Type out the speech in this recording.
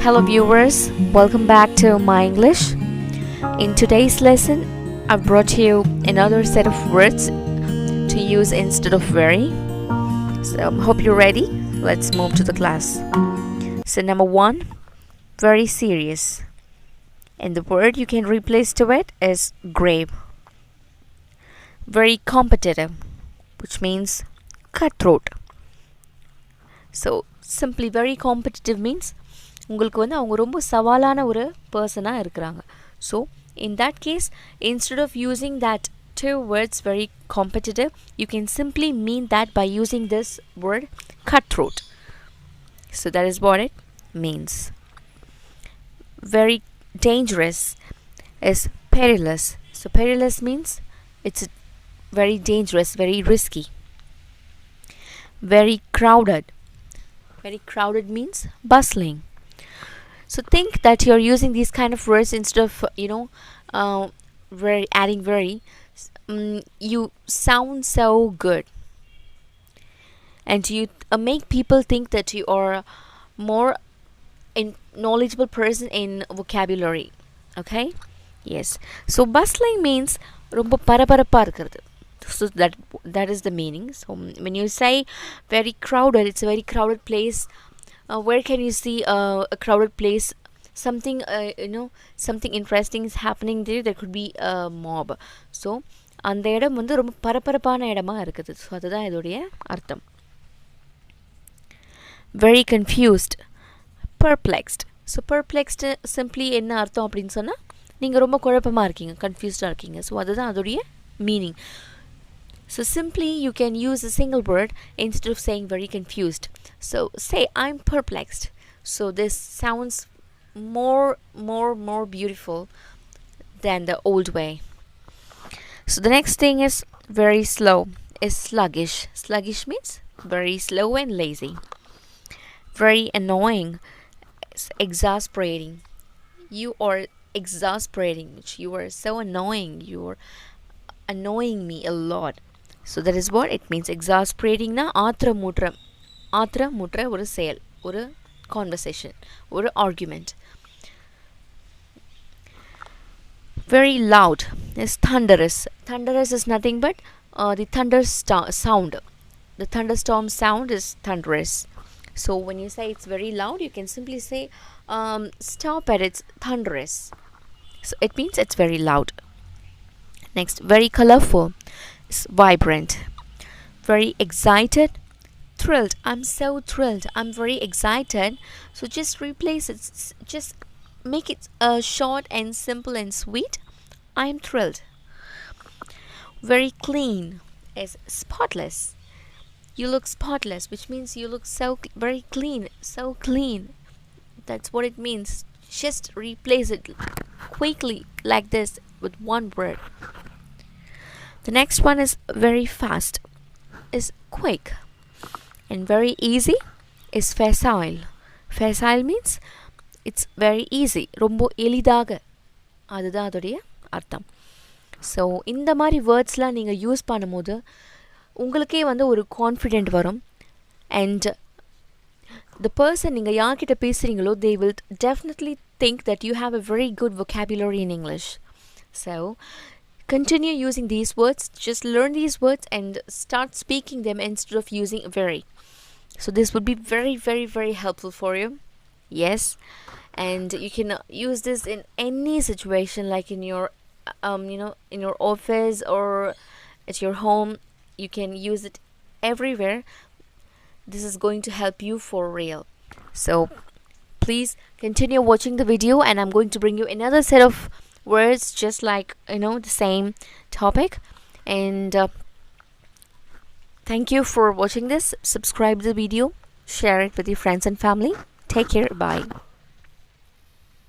Hello viewers, welcome back to My English. In today's lesson, I've brought you another set of words to use instead of very. So hope you're ready. Let's move to the class. So number 1, very serious. And the word you can replace to it is grave. Very competitive, which means cutthroat. So simply very competitive means உங்களுக்கு வந்து அவங்க ரொம்ப சவாலான ஒரு பர்சனாக இருக்கிறாங்க. So in that case, instead of using that two words very competitive, you can simply mean that by using this word cutthroat. So that is what it means. Very dangerous is perilous. So perilous means it's very dangerous, very risky. Very crowded. Very crowded means bustling. So think that you're using these kind of words instead of adding very. You sound so good, and you make people think that you are more knowledgeable person in vocabulary. Okay, yes. So bustling means ரொம்ப பரபரப்பா இருக்கிறது. So that is the meaning. So when you say very crowded, it's a very crowded place. Where can you see a crowded place? Something something interesting is happening there. There could be a mob. So அந்த இடம் வந்து ரொம்ப பரபரப்பான இடமா இருக்குது. So அதுதான் இதோடைய அர்த்தம். Very confused, perplexed. So perplexed simply என்ன அர்த்தம் அப்படின்னு சொன்னால் நீங்கள் ரொம்ப குழப்பமாக இருக்கீங்க, கன்ஃபியூஸ்டாக இருக்கீங்க. ஸோ அதுதான் அதோடைய meaning. So simply you can use a single word instead of saying very confused. So say I'm perplexed. So this sounds more beautiful than the old way. So the next thing is very slow, is sluggish. Sluggish means very slow and lazy. Very annoying, it's exasperating. You are exasperating, which you are so annoying. You are annoying me a lot. So that is what it means. Exasperating na ஆத்திர முற்ற ஒரு செயல், ஒரு conversation, ஒரு argument. Very loud is thunderous. Thunderous is nothing but the thunder sound. The thunderstorm sound is thunderous. So when you say it's very loud, you can simply say stop it, it's thunderous. So it means it's very loud. Next, very colorful is vibrant. Very excited, thrilled. I'm so thrilled, I'm very excited. So just replace it, just make it short and simple and sweet. I'm thrilled. Very clean is spotless. You look spotless, which means you look so very clean, so clean. That's what it means. Just replace it quickly like this with one word. The next one is very fast, is quick. And very easy is facile. Facile means it's very easy, ரொம்ப எளிதாக. அதுதான் அதோடைய அர்த்தம். So இந்த மாதிரி வேர்ட்ஸ்லாம் நீங்கள் use பண்ணும்போது உங்களுக்கே வந்து ஒரு கான்ஃபிடென்ட் வரும். அண்ட் the person நீங்கள் யார்கிட்ட பேசுகிறீங்களோ they will definitely think that you have a very good vocabulary in English. So continue using these words. Just learn these words and start speaking them instead of using very. So this would be very, very, very helpful for you. Yes. And you can use this in any situation, like in your in your office or at your home. You can use it everywhere. This is going to help you for real. So please continue watching the video, and I'm going to bring you another set of words just like the same topic. And thank you for watching this. Subscribe to the video, share it with your friends and family. Take care. Bye.